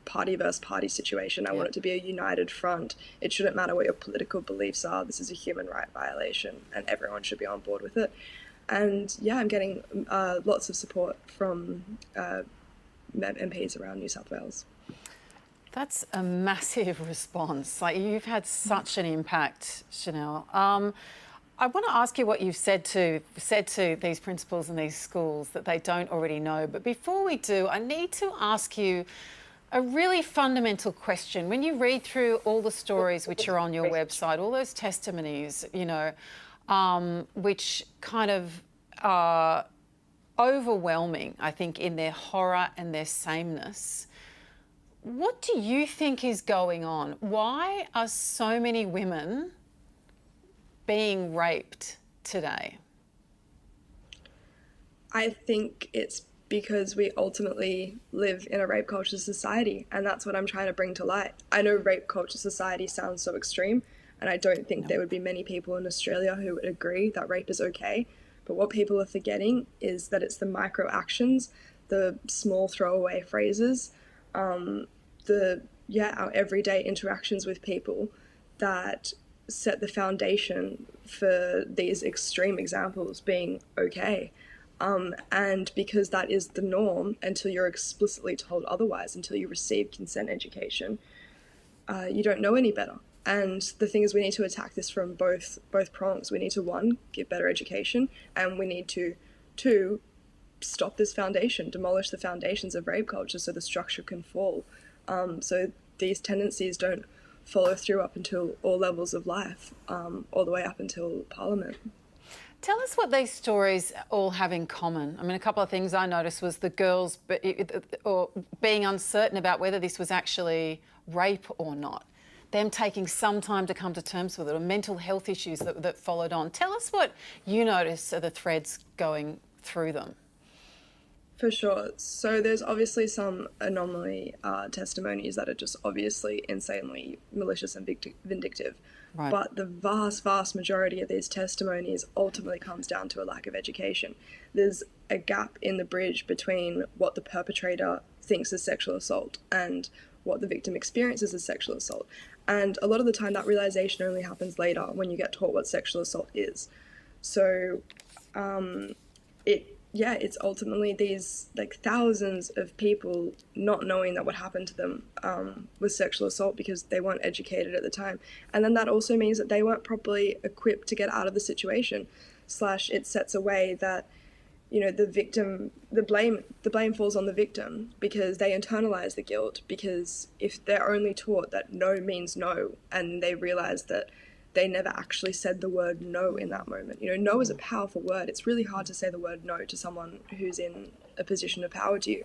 party versus party situation. I want it to be a united front. It shouldn't matter what your political beliefs are. This is a human right violation, and everyone should be on board with it. And I'm getting lots of support from MPs around New South Wales. That's a massive response. Like, you've had such an impact, Chanel. I want to ask you what you've said to these principals and these schools that they don't already know. But before we do, I need to ask you a really fundamental question. When you read through all the stories which are on your website, all those testimonies, which kind of are overwhelming, I think, in their horror and their sameness, what do you think is going on? Why are so many women being raped today? I think it's because we ultimately live in a rape culture society, and that's what I'm trying to bring to light. I know rape culture society sounds so extreme, and I don't think there would be many people in Australia who would agree that rape is okay, but what people are forgetting is that it's the micro actions, the small throwaway phrases, our everyday interactions with people that set the foundation for these extreme examples being okay. And because that is the norm until you're explicitly told otherwise, until you receive consent education, you don't know any better. And the thing is, we need to attack this from both prongs. We need to, one, give better education, and we need to, two, stop this foundation, demolish the foundations of rape culture so the structure can fall. So these tendencies don't follow through up until all levels of life, all the way up until Parliament. Tell us what these stories all have in common. I mean, a couple of things I noticed was the girls being uncertain about whether this was actually rape or not, them taking some time to come to terms with it, or mental health issues that followed on. Tell us what you notice are the threads going through them. For sure. So there's obviously some anomaly testimonies that are just obviously insanely malicious and vindictive. Right. But the vast, vast majority of these testimonies ultimately comes down to a lack of education. There's a gap in the bridge between what the perpetrator thinks is sexual assault and what the victim experiences as sexual assault. And a lot of the time that realization only happens later when you get taught what sexual assault is. So it's ultimately these thousands of people not knowing that what happened to them was sexual assault because they weren't educated at the time. And then that also means that they weren't properly equipped to get out of the situation, / it sets away that, the blame falls on the victim because they internalize the guilt, because if they're only taught that no means no and they realize that they never actually said the word no in that moment. No is a powerful word. It's really hard to say the word no to someone who's in a position of power to you.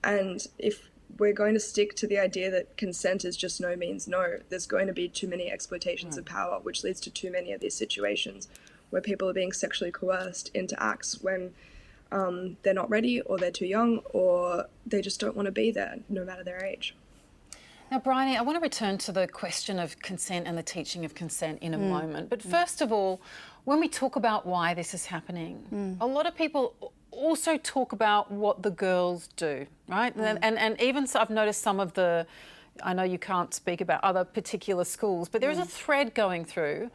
And if we're going to stick to the idea that consent is just no means no, there's going to be too many exploitations of power, which leads to too many of these situations where people are being sexually coerced into acts when they're not ready, or they're too young, or they just don't want to be there, no matter their age. Now, Bryony, I want to return to the question of consent and the teaching of consent in a moment. But first of all, when we talk about why this is happening, a lot of people also talk about what the girls do, right? And even so, I've noticed some of I know you can't speak about other particular schools, but there is a thread going through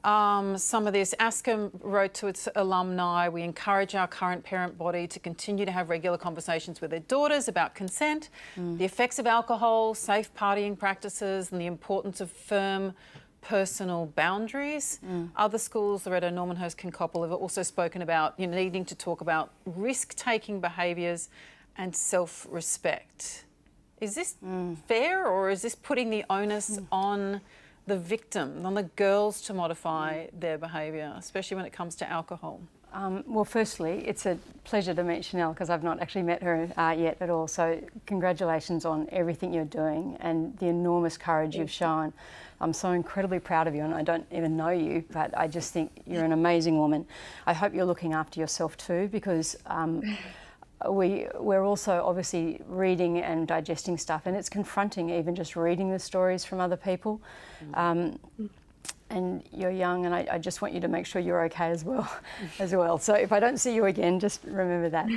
some of this. ASCA wrote to its alumni, we encourage our current parent body to continue to have regular conversations with their daughters about consent, the effects of alcohol, safe partying practices, and the importance of firm personal boundaries. Other schools, Loretto, Normanhurst, Kincoppel, have also spoken about needing to talk about risk-taking behaviours and self-respect. Is this fair, or is this putting the onus on the victim, on the girls to modify their behaviour, especially when it comes to alcohol? Well, firstly, it's a pleasure to meet Chanel because I've not actually met her yet at all. So congratulations on everything you're doing and the enormous courage you've shown. I'm so incredibly proud of you, and I don't even know you, but I just think you're an amazing woman. I hope you're looking after yourself too, because we're also obviously reading and digesting stuff, and it's confronting even just reading the stories from other people. And you're young, and I just want you to make sure you're okay as well. So if I don't see you again, just remember that.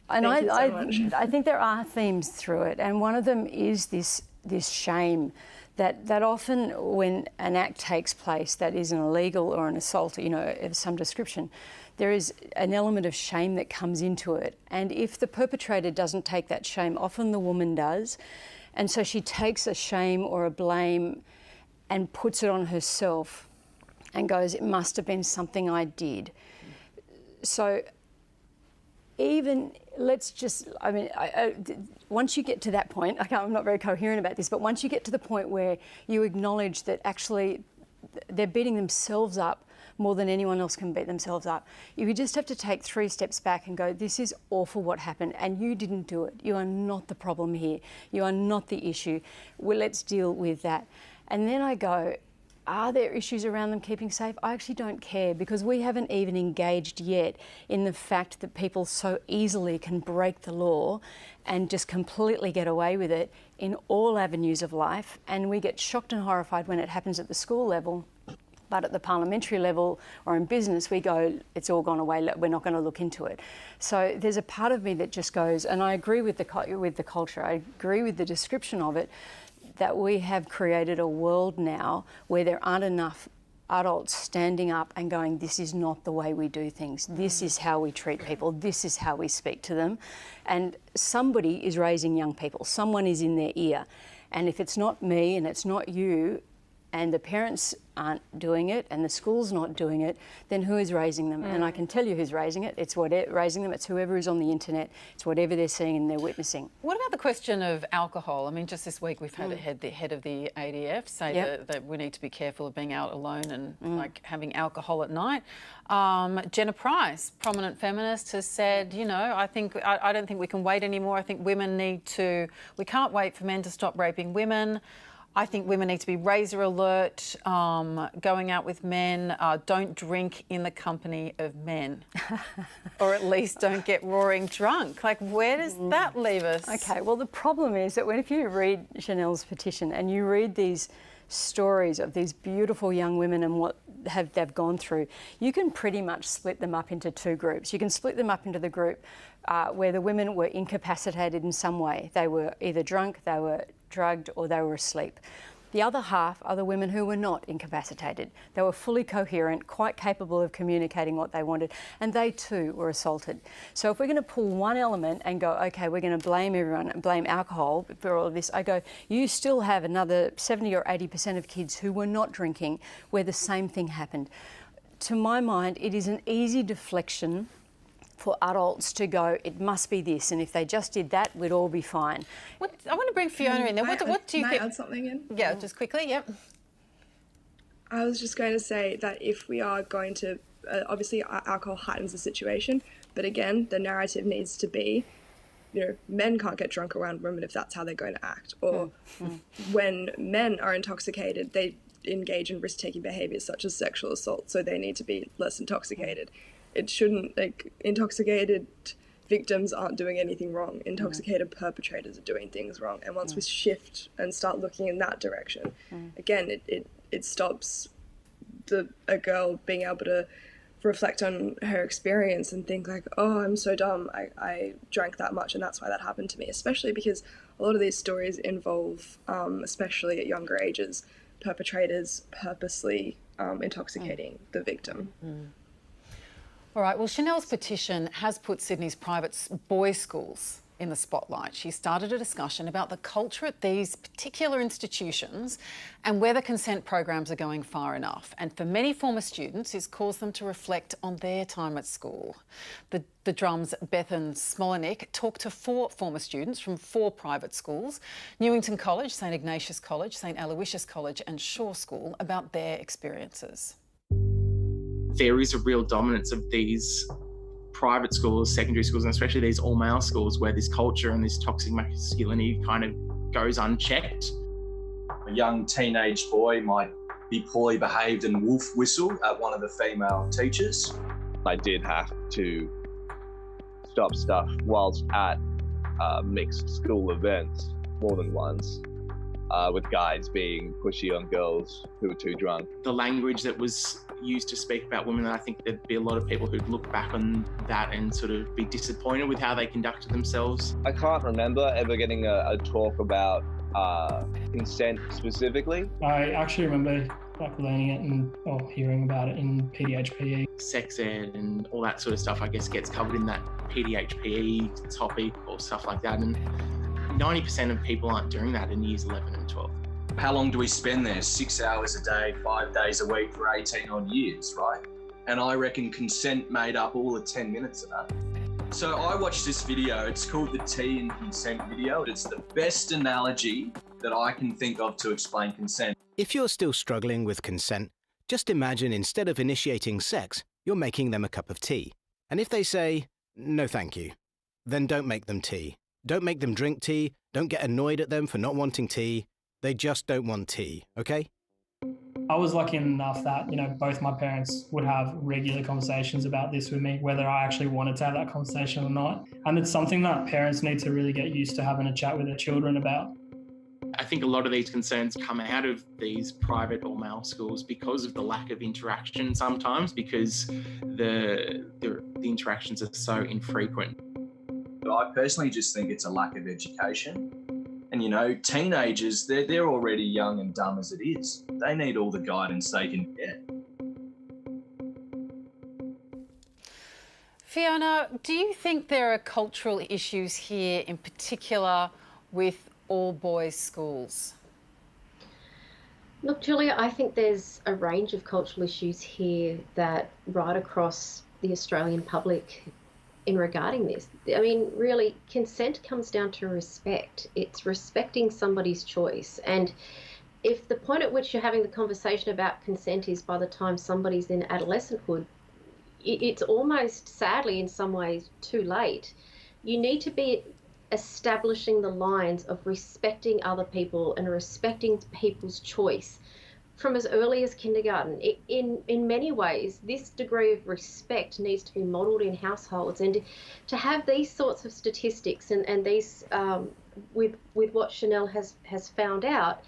And I think there are themes through it, and one of them is this shame that often when an act takes place that is an illegal or an assault, of some description, there is an element of shame that comes into it. And if the perpetrator doesn't take that shame, often the woman does, and so she takes a shame or a blame and puts it on herself and goes, it must have been something I did. So even, once you get to that point, I'm not very coherent about this, but once you get to the point where you acknowledge that actually they're beating themselves up more than anyone else can beat themselves up, you just have to take 3 steps back and go, this is awful what happened, and you didn't do it. You are not the problem here. You are not the issue. Well, let's deal with that. And then I go, are there issues around them keeping safe? I actually don't care, because we haven't even engaged yet in the fact that people so easily can break the law and just completely get away with it in all avenues of life. And we get shocked and horrified when it happens at the school level. But at the parliamentary level or in business, we go, it's all gone away, we're not going to look into it. So there's a part of me that just goes, and I agree with the culture, I agree with the description of it, that we have created a world now where there aren't enough adults standing up and going, this is not the way we do things. This is how we treat people. This is how we speak to them. And somebody is raising young people. Someone is in their ear. And if it's not me and it's not you, and the parents aren't doing it and the school's not doing it, then who is raising them? And I can tell you who's raising it. It's raising them. It's whoever is on the internet. It's whatever they're seeing and they're witnessing. What about the question of alcohol? I mean, just this week we've had the head of the ADF say that we need to be careful of being out alone and like having alcohol at night. Jenna Price, prominent feminist, has said, I don't think we can wait anymore. I think we can't wait for men to stop raping women. I think women need to be razor alert, going out with men, don't drink in the company of men, or at least don't get roaring drunk. Like, where does that leave us? Okay, well, the problem is that if you read Chanel's petition and you read these stories of these beautiful young women and what they've gone through, you can pretty much split them up into 2 groups. You can split them up into the group where the women were incapacitated in some way. They were either drunk, they were drugged, or they were asleep. The other half are the women who were not incapacitated. They were fully coherent, quite capable of communicating what they wanted, and they too were assaulted. So if we're going to pull one element and go, okay, we're going to blame everyone and blame alcohol for all of this, I go, you still have another 70 or 80% of kids who were not drinking where the same thing happened. To my mind, it is an easy deflection for adults to go, it must be this, and if they just did that, we'd all be fine. I want to bring Fiona in there. What do you think? Can I add something in? Yeah, just quickly, yep. I was just going to say that if we are going to, obviously alcohol heightens the situation, but again, the narrative needs to be, men can't get drunk around women if that's how they're going to act. Or when men are intoxicated, they engage in risk-taking behaviours such as sexual assault, so they need to be less intoxicated. It shouldn't, intoxicated victims aren't doing anything wrong. Intoxicated perpetrators are doing things wrong. And once we shift and start looking in that direction, again, it stops a girl being able to reflect on her experience and think like, oh, I'm so dumb. I drank that much and that's why that happened to me. Especially because a lot of these stories involve, especially at younger ages, perpetrators purposely intoxicating the victim. All right, well, Chanel's petition has put Sydney's private boys' schools in the spotlight. She started a discussion about the culture at these particular institutions and whether consent programs are going far enough. And for many former students, it's caused them to reflect on their time at school. The Drum's Bethan Smolenick talked to 4 former students from 4 private schools, Newington College, St Ignatius College, St Aloysius College and Shaw School, about their experiences. There is a real dominance of these private schools, secondary schools, and especially these all-male schools where this culture and this toxic masculinity kind of goes unchecked. A young teenage boy might be poorly behaved and wolf whistle at one of the female teachers. I did have to stop stuff whilst at mixed school events more than once, with guys being pushy on girls who were too drunk. The language that was used to speak about women, I think there'd be a lot of people who'd look back on that and sort of be disappointed with how they conducted themselves. I can't remember ever getting a talk about consent specifically. I actually remember learning it or hearing about it in PDHPE. Sex ed and all that sort of stuff, I guess, gets covered in that PDHPE topic or stuff like that. And 90% of people aren't doing that in years 11 and 12. How long do we spend there? 6 hours a day, 5 days a week for 18 odd years, right? And I reckon consent made up all the 10 minutes of that. So I watched this video. It's called the Tea in Consent video. It's the best analogy that I can think of to explain consent. If you're still struggling with consent, just imagine instead of initiating sex, you're making them a cup of tea. And if they say, no thank you, then don't make them tea. Don't make them drink tea. Don't get annoyed at them for not wanting tea. They just don't want tea, okay? I was lucky enough that, both my parents would have regular conversations about this with me, whether I actually wanted to have that conversation or not. And it's something that parents need to really get used to having a chat with their children about. I think a lot of these concerns come out of these private or male schools because of the lack of interaction sometimes, because the interactions are so infrequent. I personally just think it's a lack of education. And, teenagers, they're already young and dumb as it is. They need all the guidance they can get. Fiona, do you think there are cultural issues here, in particular with all boys schools? Look, Julia, I think there's a range of cultural issues here that right across the Australian public in regarding this. I mean, really, consent comes down to respect. It's respecting somebody's choice. And if the point at which you're having the conversation about consent is by the time somebody's in adolescenthood, it's almost, sadly, in some ways, too late. You need to be establishing the lines of respecting other people and respecting people's choice from as early as kindergarten. In many ways, this degree of respect needs to be modelled in households, and to have these sorts of statistics and these with what Chanel has found out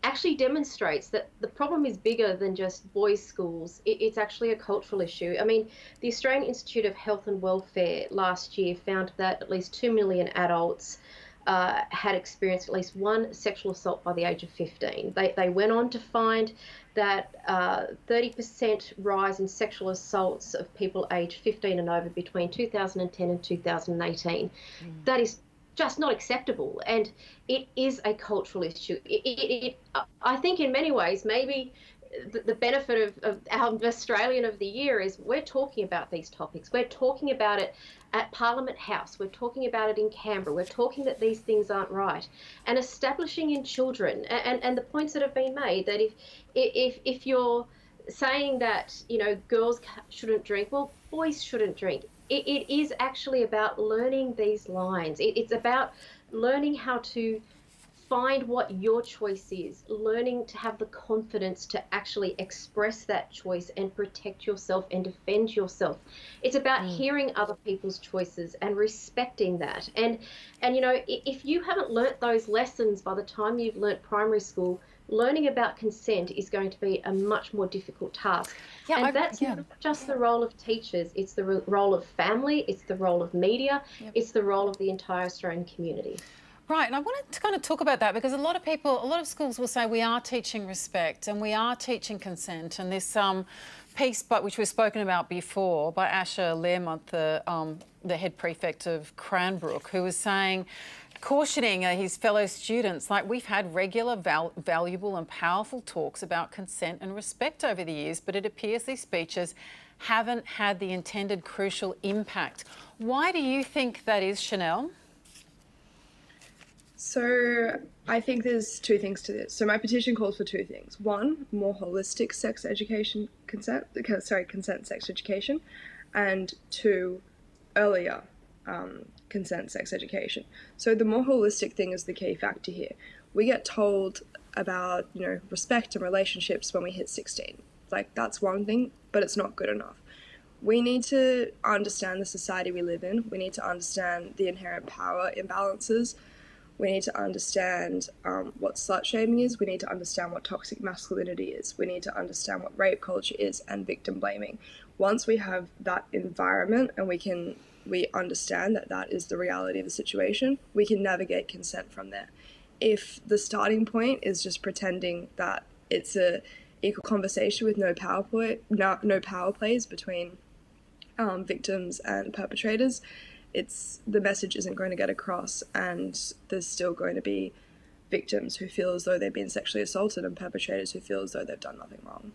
actually demonstrates that the problem is bigger than just boys' schools. It's actually a cultural issue. I mean, the Australian Institute of Health and Welfare last year found that at least 2 million adults had experienced at least one sexual assault by the age of 15. They went on to find that 30% rise in sexual assaults of people aged 15 and over between 2010 and 2018. That is just not acceptable, and it is a cultural issue. I think in many ways, maybe the benefit of our Australian of the Year is we're talking about these topics. We're talking about it at Parliament House. We're talking about it in Canberra. We're talking that these things aren't right, and establishing in children and the points that have been made that if you're saying that girls shouldn't drink, well, boys shouldn't drink. It is actually about learning these lines. It's about learning how to find what your choice is, learning to have the confidence to actually express that choice and protect yourself and defend yourself. It's about hearing other people's choices and respecting that. And if you haven't learnt those lessons by the time you've learnt primary school, learning about consent is going to be a much more difficult task. And that's not just the role of teachers, it's the role of family, it's the role of media, it's the role of the entire Australian community. Right, and I wanted to kind of talk about that because a lot of schools will say we are teaching respect and we are teaching consent, and this piece which we've spoken about before by Asher Learmonth, the head prefect of Cranbrook, who was saying, cautioning his fellow students, like, we've had regular, valuable and powerful talks about consent and respect over the years, but it appears these speeches haven't had the intended crucial impact. Why do you think that is, Chanel? So I think there's two things to this. So my petition calls for two things. One, more holistic consent sex education, and two, earlier consent sex education. So the more holistic thing is the key factor here. We get told about, respect and relationships when we hit 16. Like, that's one thing, but it's not good enough. we need to understand the society we live in. We need to understand the inherent power imbalances. We need to understand what slut shaming is. We need to understand what toxic masculinity is. We need to understand what rape culture is and victim blaming. Once we have that environment and we understand that that is the reality of the situation, we can navigate consent from there. If the starting point is just pretending that it's a equal conversation with no power plays between victims and perpetrators, the message isn't going to get across, and there's still going to be victims who feel as though they've been sexually assaulted and perpetrators who feel as though they've done nothing wrong.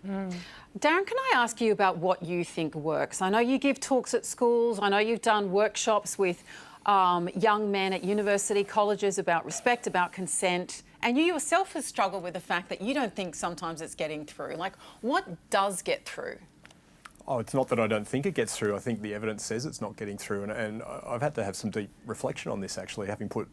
Darren, can I ask you about what you think works? I know you give talks at schools. I know you've done workshops with young men at university colleges about respect, about consent, and you yourself have struggled with the fact that you don't think sometimes it's getting through. Like, what does get through? Oh, it's not that I don't think it gets through. I think the evidence says it's not getting through, and I've had to have some deep reflection on this, actually, having put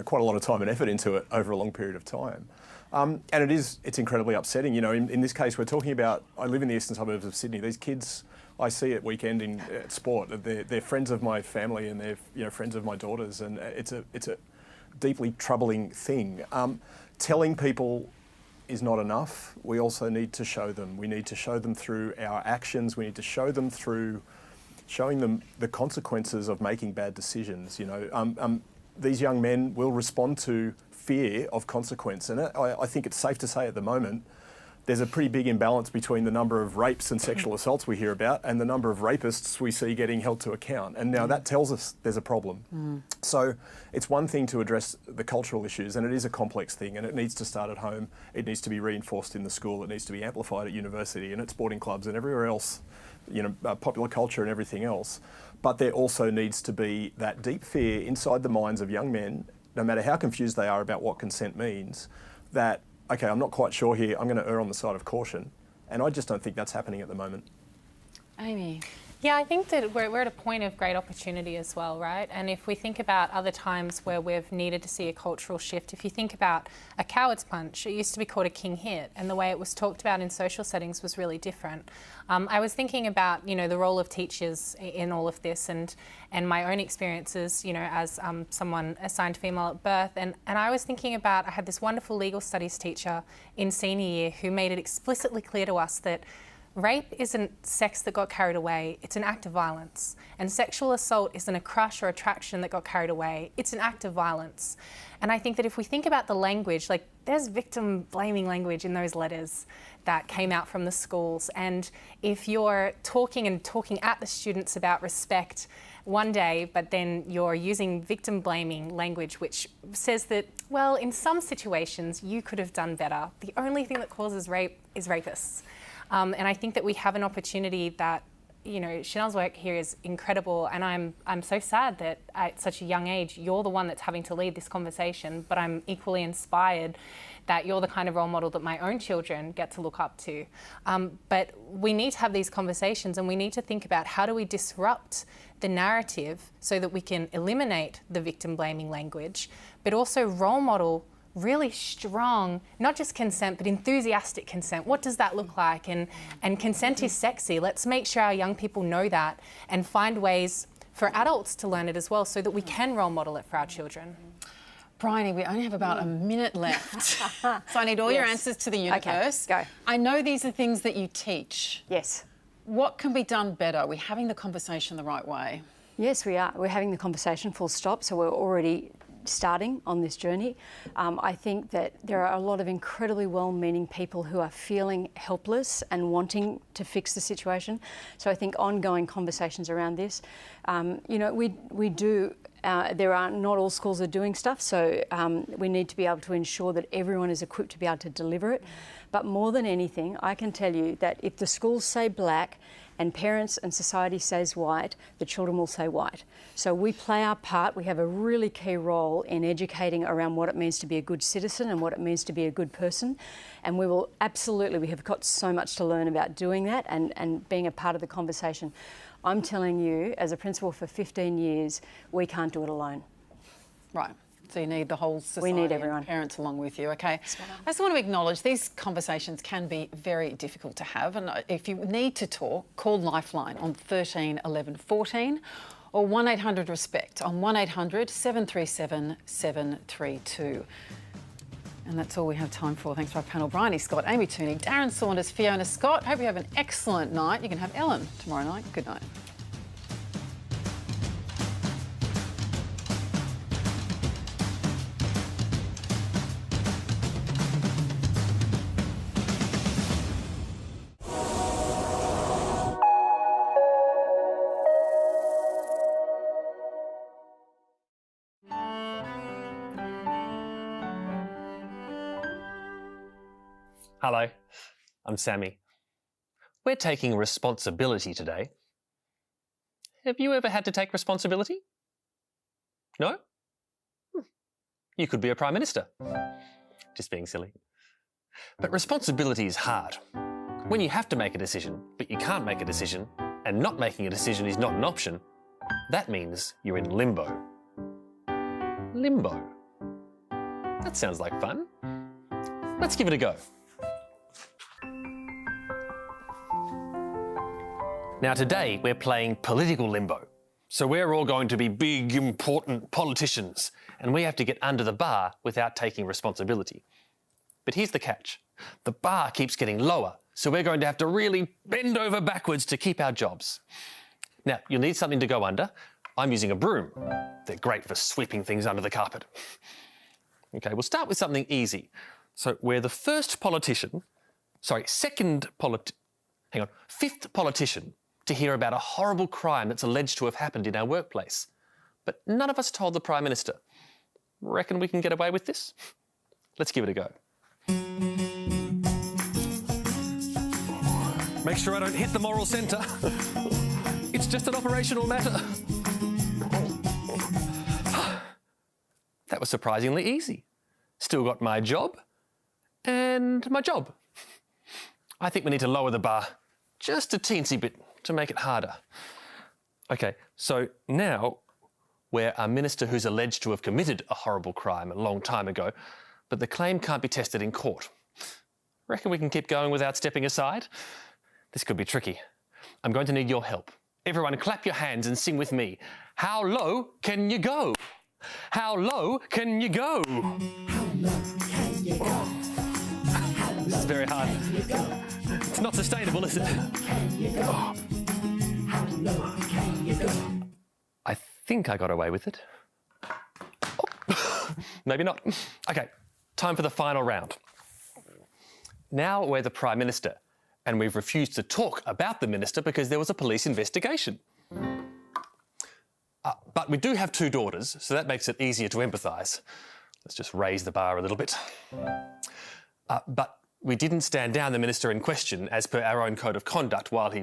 quite a lot of time and effort into it over a long period of time. And it's incredibly upsetting. In this case, we're talking about, I live in the eastern suburbs of Sydney. These kids I see at weekend at sport, they're friends of my family and they're friends of my daughters, and it's a deeply troubling thing. Telling people is not enough. We also need to show them. We need to show them through our actions. We need to show them through showing them the consequences of making bad decisions. These young men will respond to fear of consequence, and I think it's safe to say at the moment there's a pretty big imbalance between the number of rapes and sexual assaults we hear about and the number of rapists we see getting held to account. And now that tells us there's a problem. So it's one thing to address the cultural issues, and it is a complex thing, and it needs to start at home. It needs to be reinforced in the school. It needs to be amplified at university and at sporting clubs and everywhere else, popular culture and everything else. But there also needs to be that deep fear inside the minds of young men, no matter how confused they are about what consent means, that okay, I'm not quite sure here, I'm going to err on the side of caution. And I just don't think that's happening at the moment. Amy? Yeah, I think that we're at a point of great opportunity as well, right? And if we think about other times where we've needed to see a cultural shift, if you think about a coward's punch, it used to be called a king hit, and the way it was talked about in social settings was really different. I was thinking about, the role of teachers in all of this, and my own experiences, as someone assigned female at birth, and I was thinking about, I had this wonderful legal studies teacher in senior year who made it explicitly clear to us that rape isn't sex that got carried away, it's an act of violence. And sexual assault isn't a crush or attraction that got carried away, it's an act of violence. And I think that if we think about the language, like there's victim blaming language in those letters that came out from the schools. And if you're talking at the students about respect one day, but then you're using victim blaming language, which says that, well, in some situations you could have done better. The only thing that causes rape is rapists. And I think that we have an opportunity that, Chanel's work here is incredible, and I'm so sad that at such a young age you're the one that's having to lead this conversation, but I'm equally inspired that you're the kind of role model that my own children get to look up to. But we need to have these conversations, and we need to think about how do we disrupt the narrative so that we can eliminate the victim blaming language, but also role model really strong, not just consent, but enthusiastic consent. What does that look like? And consent is sexy. Let's make sure our young people know that and find ways for adults to learn it as well so that we can role model it for our children. Bryony, we only have about a minute left. So I need all your answers to the universe. Okay, go. I know these are things that you teach. Yes. What can be done better? Are we having the conversation the right way? Yes, we are. We're having the conversation full stop, so we're already starting on this journey. I think that there are a lot of incredibly well-meaning people who are feeling helpless and wanting to fix the situation. So I think ongoing conversations around this, we do. There are not all schools are doing stuff, so we need to be able to ensure that everyone is equipped to be able to deliver it. But more than anything, I can tell you that if the schools say black and parents and society says white, the children will say white. So we play our part. We have a really key role in educating around what it means to be a good citizen and what it means to be a good person. And we have got so much to learn about doing that and being a part of the conversation. I'm telling you, as a principal for 15 years, we can't do it alone. Right. So you need the whole society, We need everyone. and parents along with you, okay? I just want to acknowledge these conversations can be very difficult to have, and if you need to talk, call Lifeline on 13 11 14 or 1800 RESPECT on 1800 737 732. And that's all we have time for. Thanks to our panel, Bryony Scott, Amy Tooney, Darren Saunders, Fiona Scott. Hope you have an excellent night. You can have Ellen tomorrow night. Good night. Hello, I'm Sammy. We're taking responsibility today. Have you ever had to take responsibility? No? You could be a Prime Minister. Just being silly. But responsibility is hard. When you have to make a decision, but you can't make a decision, and not making a decision is not an option, that means you're in limbo. Limbo. That sounds like fun. Let's give it a go. Now today we're playing political limbo. So we're all going to be big, important politicians, and we have to get under the bar without taking responsibility. But here's the catch. The bar keeps getting lower, so we're going to have to really bend over backwards to keep our jobs. Now, you'll need something to go under. I'm using a broom. They're great for sweeping things under the carpet. Okay, we'll start with something easy. So we're the fifth politician to hear about a horrible crime that's alleged to have happened in our workplace. But none of us told the Prime Minister. Reckon we can get away with this? Let's give it a go. Make sure I don't hit the moral centre. It's just an operational matter. That was surprisingly easy. Still got my job and my job. I think we need to lower the bar just a teensy bit to make it harder. Okay, so now we're a minister who's alleged to have committed a horrible crime a long time ago, but the claim can't be tested in court. Reckon we can keep going without stepping aside? This could be tricky. I'm going to need your help. Everyone clap your hands and sing with me. How low can you go? How low can you go? How low can you go? This is very hard. It's not sustainable, is it? How low can you go? I think I got away with it. Oh. Maybe not. Okay, time for the final round. Now we're the Prime Minister, and we've refused to talk about the Minister because there was a police investigation. But we do have two daughters, so that makes it easier to empathise. Let's just raise the bar a little bit. But we didn't stand down the Minister in question as per our own code of conduct while he